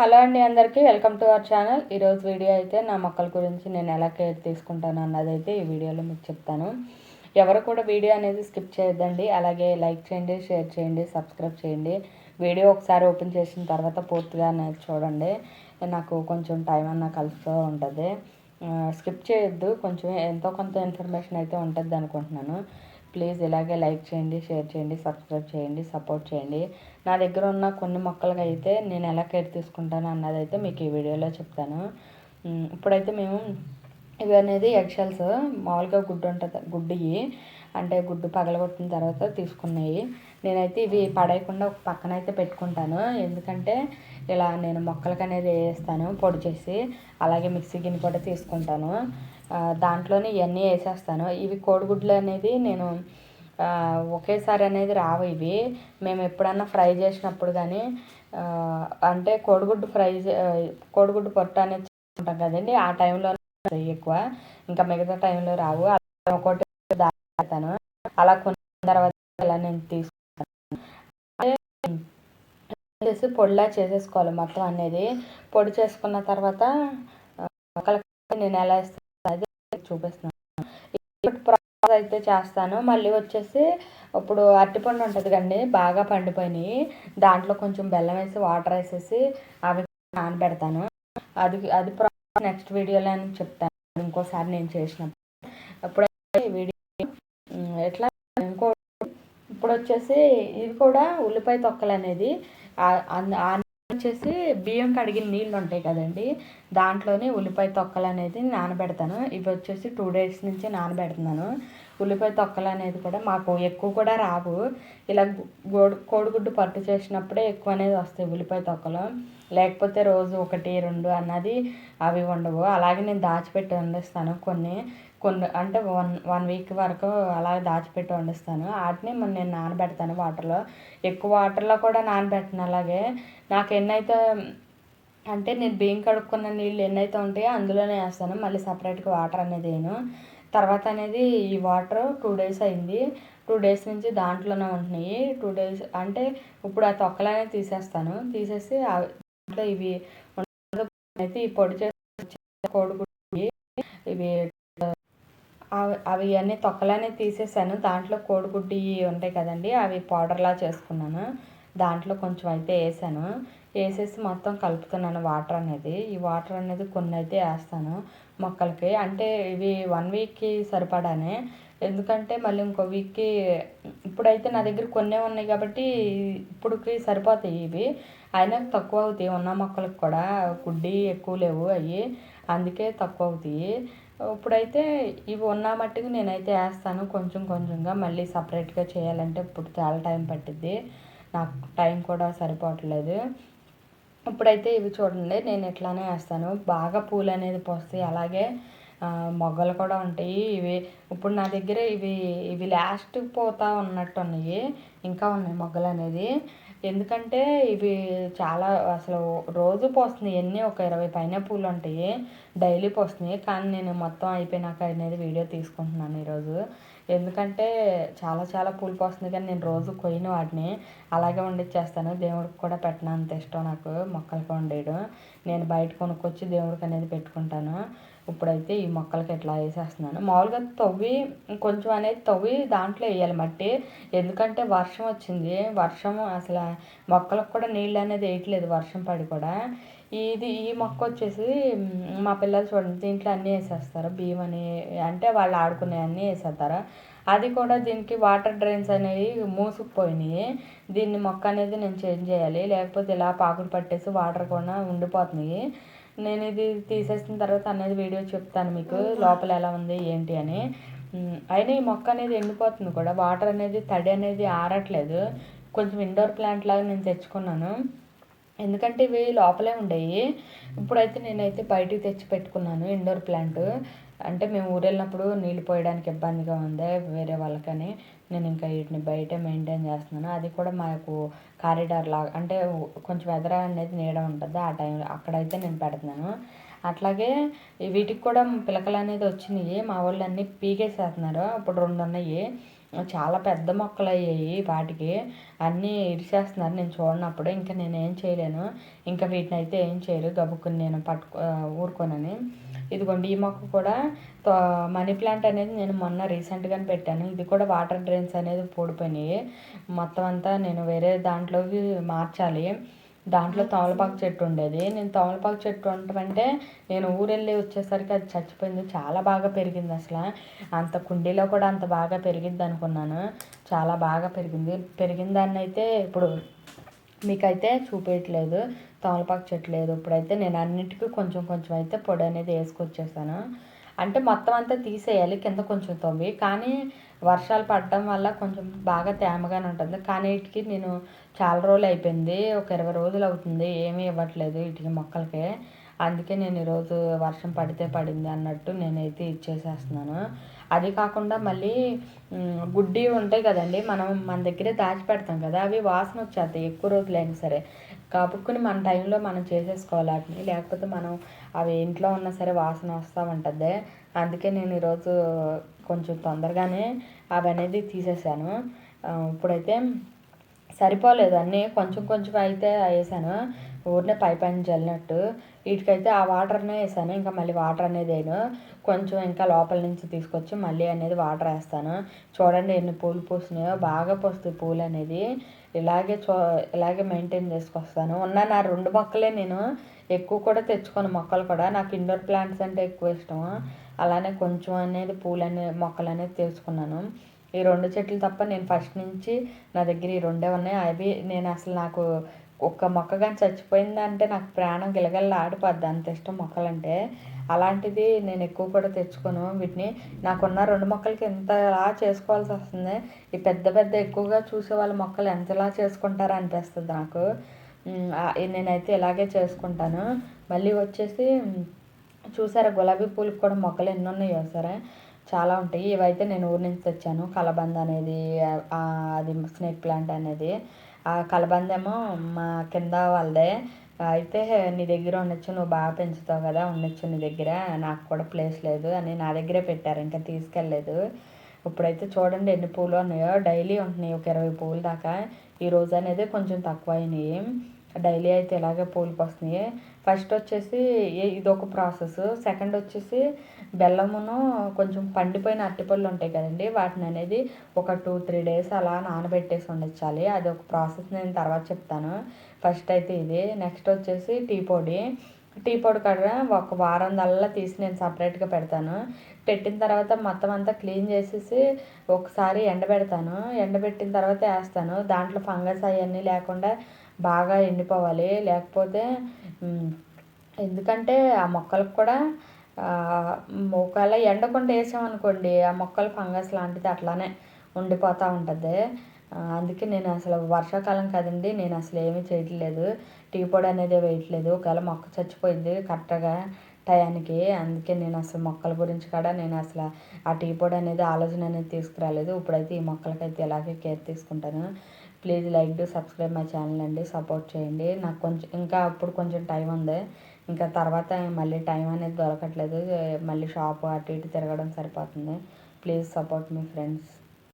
Hello అండి, అందరికీ welcome to our channel. ఈరోజు వీడియో అయితే నా మొక్కల గురించి నేను ఎలా కేర్ తీసుకుంటాను అన్నదైతే ఈ వీడియోలో మీకు చెప్తాను. ఎవరు కూడా వీడియో అనేది స్కిప్ చేయొద్దండి. అలాగే లైక్ చేయండి, షేర్ చేయండి, సబ్స్క్రైబ్ చేయండి. వీడియో ఒకసారి ఓపెన్ చేసిన తర్వాత పూర్తిగా అనేది చూడండి. నాకు కొంచెం టైం అన్న కలుస్తూ ఉంటుంది. స్కిప్ చేయొద్దు, కొంచెం ఎంతో కొంత ఇన్ఫర్మేషన్ అయితే ఉంటుంది అనుకుంటున్నాను. ప్లీజ్ ఇలాగే లైక్ చేయండి, షేర్ చేయండి, సబ్స్క్రైబ్ చేయండి, సపోర్ట్ చేయండి. నా దగ్గర ఉన్న కొన్ని మొక్కలకి అయితే నేను ఎలా కేర్ తీసుకుంటాను అన్నదైతే మీకు ఈ వీడియోలో చెప్తాను. ఇప్పుడైతే మేము ఇవి అనేది ఎగ్షెల్స్ మామూలుగా గుడ్డు ఉంటుంది, గుడ్డివి అంటే గుడ్డు పగలగొట్టిన తర్వాత తీసుకున్నాయి. నేనైతే ఇవి పడేయకుండా ఒక పక్కన అయితే పెట్టుకుంటాను. ఎందుకంటే ఇలా నేను మొక్కలకి అనేది వేస్తాను పొడి చేసి, అలాగే మిక్సీ గిన్నె కూడా తీసుకుంటాను. దాంట్లోనే ఇవన్నీ వేసేస్తాను. ఇవి కోడిగుడ్లు అనేది నేను ఒకేసారి అనేది రావు. ఇవి మేము ఎప్పుడన్నా ఫ్రై చేసినప్పుడు కానీ అంటే కోడిగుడ్డు పొట్టు అనేది చేసుకుంటాం కదండి, ఆ టైంలో ఎక్కువ, ఇంకా మిగతా టైంలో రావు. ఒకటి దాతాను అలా కొన్ని తర్వాత ఇలా నేను తీసుకుంటాను. చేసి పొడిలా చేసేసుకోవాలి మొత్తం అనేది. పొడి చేసుకున్న తర్వాత నేను ఎలా ఇస్తాను చూపిస్తున్నాను. ప్రాసెస్ అయితే చేస్తాను. మళ్ళీ వచ్చేసి ఇప్పుడు అరటిపండు ఉంటుంది కండి, బాగా పండిపోయినాయి, దాంట్లో కొంచెం బెల్లం వేసి వాటర్ వేసేసి అవి నానబెడతాను. అది ప్రాసెస్ నెక్స్ట్ వీడియోలో అని చెప్తాను, ఇంకోసారి నేను చేసినప్పుడు. ఇప్పుడైతే వీడియో ఎట్లా ఇప్పుడు వచ్చేసి ఇవి కూడా ఉల్లిపాయ తొక్కలు అనేది వచ్చేసి బియ్యం కడిగిన నీళ్ళు ఉంటాయి కదండి, దాంట్లోనే ఉల్లిపాయ తొక్కలు అనేది నానబెడతాను. ఇవి వచ్చేసి 2 days నుంచి నానబెడుతున్నాను. ఉల్లిపాయ తొక్కలు అనేది కూడా మాకు ఎక్కువ కూడా రావు. ఇలా కోడిగుడ్డు పట్టు చేసినప్పుడే ఎక్కువ అనేది వస్తాయి ఉల్లిపాయ తొక్కలు, లేకపోతే రోజు 1, 2 అన్నది అవి ఉండవు. అలాగే నేను దాచిపెట్టి వండిస్తాను కొన్ని అంటే వన్ వీక్ వరకు అలా దాచిపెట్టి వండిస్తాను. వాటిని నేను నానబెడతాను వాటర్లో, ఎక్కువ వాటర్లో కూడా నానబెట్టను. అలాగే నాకు ఎన్నైతే అంటే నేను బియ్యం కడుక్కున్న నీళ్ళు ఎన్నైతే ఉంటాయో అందులోనే వేస్తాను, మళ్ళీ సపరేట్గా వాటర్ అనేది వేయను. తర్వాత అనేది ఈ వాటర్ 2 days అయింది. 2 days నుంచి దాంట్లోనే ఉంటున్నాయి. 2 days అంటే ఇప్పుడు ఆ తొక్కలు అనేది తీసేస్తాను. తీసేసి దాంట్లో ఇవి అయితే ఈ పొడి చేసి కోడిగుడ్డు ఇవి అవి అన్నీ తొక్కలనే తీసేసాను. దాంట్లో కోడిగుడ్డు ఉంటాయి కదండి, అవి పౌడర్లా చేసుకున్నాను. దాంట్లో కొంచెం అయితే వేసాను. వేసేసి మొత్తం కలుపుతున్నాను వాటర్ అనేది. ఈ వాటర్ అనేది కొన్ని అయితే వేస్తాను మొక్కలకి. అంటే ఇవి 1 weekకి సరిపడానే, ఎందుకంటే మళ్ళీ ఇంకో వీక్కి ఇప్పుడైతే నా దగ్గర కొన్నే ఉన్నాయి కాబట్టి ఇప్పుడుకి సరిపోతాయి ఇవి. అయినా తక్కువ అవుతాయి ఉన్న మొక్కలకు కూడా, గుడ్డి ఎక్కువ లేవు అవి, అందుకే తక్కువ అవుతాయి. ఇప్పుడైతే ఇవి ఉన్న మట్టుకు నేనైతే వేస్తాను కొంచెం కొంచెంగా. మళ్ళీ సపరేట్గా చేయాలంటే ఇప్పుడు చాలా టైం పట్టిద్ది, నాకు టైం కూడా సరిపోవట్లేదు. ఇప్పుడైతే ఇవి చూడండి నేను ఇట్లానే వేస్తాను. బాగా పూలు అనేది పోస్తాయి, అలాగే మొగ్గలు కూడా ఉంటాయి. ఇవి ఇప్పుడు నా దగ్గర ఇవి లాస్ట్ పోతా ఉన్నట్టు ఉన్నాయి, ఇంకా ఉన్నాయి మొగ్గలు అనేది. ఎందుకంటే ఇవి చాలా అసలు రోజు పోస్తున్నాయి, ఎన్ని ఒక 20 పైన పూలు ఉంటాయి, డైలీ పోస్తున్నాయి. కానీ నేను మొత్తం అయిపోయినాక అనేది వీడియో తీసుకుంటున్నాను ఈరోజు. ఎందుకంటే చాలా చాలా పూలు పోస్తుంది, కానీ నేను రోజు కొయ్యను వాటిని, అలాగే వండిచ్చేస్తాను. దేవుడికి కూడా పెట్టిన అంత ఇష్టం నాకు మొక్కలకి వండేయడం. నేను బయట కొనుక్కొచ్చి దేవుడికి అనేది పెట్టుకుంటాను. ఇప్పుడైతే ఈ మొక్కలకి ఎట్లా వేసేస్తున్నాను. మామూలుగా కొంచెం అనేది తవ్వి దాంట్లో వేయాలి మట్టి, ఎందుకంటే వర్షం వచ్చింది. వర్షం అసలు మొక్కలకు కూడా నీళ్ళు అనేది వేయట్లేదు వర్షం పడి కూడా. ఈ మొక్క వచ్చేసి మా పిల్లలు చూడండి దీంట్లో అన్నీ వేసేస్తారు, బియ్యం అని అంటే వాళ్ళు ఆడుకునే అన్నీ వేసేస్తారు. అది కూడా దీనికి వాటర్ డ్రైన్స్ అనేవి మూసుకుపోయినాయి. దీన్ని మొక్క అనేది నేను చేంజ్ చేయాలి, లేకపోతే ఇలా పాకుడు పట్టేసి వాటర్ కూడా ఉండిపోతున్నాయి. నేను ఇది తీసేసిన తర్వాత అనేది వీడియో చెప్తాను మీకు లోపల ఎలా ఉంది ఏంటి అని. అయినా ఈ మొక్క అనేది ఎండిపోతుంది కూడా, వాటర్ అనేది తడి అనేది ఆరట్లేదు. కొంచెం ఇండోర్ ప్లాంట్ లాగా నేను తెచ్చుకున్నాను, ఎందుకంటే ఇవి లోపలే ఉండేవి. ఇప్పుడైతే నేనైతే బయటికి తెచ్చి పెట్టుకున్నాను ఇండోర్ ప్లాంట్. అంటే మేము ఊరు వెళ్ళినప్పుడు నీళ్ళు పోయడానికి ఇబ్బందిగా ఉంది వేరే వాళ్ళకని నేను ఇంకా వీటిని బయటే మెయింటైన్ చేస్తున్నాను. అది కూడా మాకు కారిడార్ లాగా, అంటే కొంచెం ఎదర అనేది నీడ ఉంటుంది, ఆ టైంలో అక్కడైతే నేను పెడుతున్నాను. అట్లాగే వీటికి కూడా పిలకలు అనేది వచ్చినాయి, మా వాళ్ళు అన్నీ పీకేసేస్తున్నారు. ఇప్పుడు 2 ఉన్నాయి, చాలా పెద్ద మొక్కలు అయ్యాయి వాటికి. అన్నీ ఇరిచేస్తున్నారు నేను చూడనప్పుడు. ఇంకా నేనేం చేయలేను. ఇంకా వీటిని అయితే ఏం చేయరు గబుక్కుని నేను ఊరుకోనని. ఇదిగోండి ఈ మొక్క కూడా మనీ ప్లాంట్ అనేది నేను మొన్న రీసెంట్గానే పెట్టాను. ఇది కూడా వాటర్ డ్రైన్స్ అనేది పూడిపోయినాయి. మొత్తం అంతా నేను వేరే దాంట్లోకి మార్చాలి. దాంట్లో తమలపాకు చెట్టు ఉండేది. నేను తమలపాకు చెట్టు ఉండటమంటే నేను ఊరెళ్ళి వచ్చేసరికి అది చచ్చిపోయింది. చాలా బాగా పెరిగింది అసలు. అంత కుండీలో కూడా అంత బాగా పెరిగిద్ది అనుకున్నాను. చాలా బాగా పెరిగింది. పెరిగిన దాన్ని అయితే ఇప్పుడు మీకైతే చూపించట్లేదు. తమలపాకు చెట్టు లేదు. ఇప్పుడైతే నేను అన్నిటికీ కొంచెం కొంచెం అయితే పొడి అనేది వేసుకొచ్చేసాను. అంటే మొత్తం అంతా తీసేయాలి కింద కొంచెం తవ్వి. కానీ వర్షాలు పడడం వల్ల కొంచెం బాగా తేమగానే ఉంటుంది. కానీ వీటికి నేను చాలా రోజులు అయిపోయింది. ఒక 20 రోజులు అవుతుంది ఏమీ ఇవ్వట్లేదు వీటికి మొక్కలకి. అందుకే నేను ఈరోజు వర్షం పడితే పడింది అన్నట్టు నేనైతే ఇచ్చేసేస్తున్నాను. అది కాకుండా మళ్ళీ గుడ్డి ఉంటాయి కదండి, మనం మన దగ్గరే దాచిపెడతాం కదా, అవి వాసన వచ్చేస్తాయి ఎక్కువ రోజులైనా సరే. కబుక్కుని మన టైంలో మనం చేసేసుకోవాలి వాటిని. లేకపోతే మనం అవి ఇంట్లో ఉన్నా సరే వాసన వస్తూ ఉంటుంది. అందుకే నేను ఈరోజు కొంచెం తొందరగానే అవి అనేది తీసేసాను. ఇప్పుడైతే సరిపోలేదు అన్నీ, కొంచెం కొంచెం అయితే వేసాను ఊరినే పైన జల్లినట్టు. వీటికైతే ఆ వాటర్నే వేసాను. ఇంకా మళ్ళీ వాటర్ అనేది వేయను. కొంచెం ఇంకా లోపల నుంచి తీసుకొచ్చి మళ్ళీ అనేది వాటర్ వేస్తాను. చూడండి ఎన్ని పూలు పూసినాయో. బాగా పూస్తాయి పూలు అనేది. ఇలాగే మెయింటైన్ చేసుకొస్తాను. ఉన్న నా 2 మొక్కలే, నేను ఎక్కువ కూడా తెచ్చుకోను మొక్కలు కూడా. నాకు ఇండోర్ ప్లాంట్స్ అంటే ఎక్కువ ఇష్టం. అలానే కొంచెం అనేది మొక్కలు అనేది తెచ్చుకున్నాను. ఈ 2 చెట్లు తప్ప నేను ఫస్ట్ నుంచి నా దగ్గర ఈ 2 ఉన్నాయి. అవి నేను అసలు నాకు ఒక్క మొక్క కానీ చచ్చిపోయిందంటే నాకు ప్రాణం గిలగల్లా ఆడిపోద్ది, అంత ఇష్టం మొక్కలంటే. అలాంటిది నేను ఎక్కువ కూడా తెచ్చుకోను వీటిని. నాకున్న 2 మొక్కలకి ఎంతలా చేసుకోవాల్సి వస్తుంది. ఈ పెద్ద పెద్ద ఎక్కువగా చూసే వాళ్ళ మొక్కలు ఎంతలా చేసుకుంటారో అనిపిస్తుంది నాకు. నేనైతే ఇలాగే చేసుకుంటాను. మళ్ళీ వచ్చేసి చూసారా గులాబీ పూలకు కూడా మొక్కలు ఎన్ని ఉన్నాయో సరే, చాలా ఉంటాయి. ఇవైతే నేను ఊరి నుంచి తెచ్చాను. కలబంద అనేది, అది స్నేక్ ప్లాంట్ అనేది. ఆ కలబంద ఏమో మా కింద వాళ్ళదే. అయితే నీ దగ్గర ఉండొచ్చు, నువ్వు బాగా పెంచుతావు కదా, ఉండొచ్చు నీ దగ్గర, నాకు కూడా ప్లేస్ లేదు అని నా దగ్గరే పెట్టారు, ఇంకా తీసుకెళ్ళలేదు. ఇప్పుడైతే చూడండి ఎన్ని పూలు ఉన్నాయో. డైలీ ఉంటున్నాయి ఒక 20 పూలు దాకా. ఈరోజు అనేది కొంచెం తక్కువ అయినాయి. డైలీ అయితే ఇలాగే పూలు పోస్తున్నాయి. ఫస్ట్ వచ్చేసి ఇదొక ప్రాసెస్. సెకండ్ వచ్చేసి బెల్లమును కొంచెం పండిపోయిన అరటిపళ్ళు ఉంటాయి కదండి, వాటిని అనేది ఒక 2-3 డేస్ అలా నానబెట్టేసి ఉండొచ్చాలి. అది ఒక ప్రాసెస్, నేను తర్వాత చెప్తాను. ఫస్ట్ అయితే ఇది. నెక్స్ట్ వచ్చేసి టీ పొడి కూడా ఒక వారం దల్లా తీసి నేను సపరేట్గా పెడతాను. పెట్టిన తర్వాత మొత్తం అంతా క్లీన్ చేసేసి ఒకసారి ఎండబెడతాను. ఎండబెట్టిన తర్వాత వేస్తాను. దాంట్లో ఫంగస్ అవన్నీ లేకుండా బాగా ఎండిపోవాలి. లేకపోతే ఎందుకంటే ఆ మొక్కలకు కూడా ఒకవేళ ఎండకుండా వేసామనుకోండి ఆ మొక్కలు ఫంగస్ లాంటిది అట్లానే ఉండిపోతూ ఉంటుంది. అందుకే నేను అసలు వర్షాకాలం కదండి, నేను అసలు ఏమీ చేయట్లేదు. టీ పొడి అనేది వేయట్లేదు. ఒకవేళ మొక్క చచ్చిపోయింది కరెక్ట్గా టయానికి. అందుకే నేను అసలు మొక్కల గురించి కూడా నేను అసలు ఆ టీ పొడి అనేది ఆలోచన అనేది తీసుకురాలేదు. ఇప్పుడైతే ఈ మొక్కలకైతే ఇలాగే కేర్ తీసుకుంటాను. Please like to subscribe my channel అండి. సపోర్ట్ చేయండి. నాకు ఇంకా అప్పుడు కొంచెం టైం ఉంది. ఇంకా తర్వాత మళ్ళీ టైం అనేది దొరకట్లేదు. మళ్ళీ షాపు అటు ఇటు తిరగడం సరిపోతుంది. Please support me friends.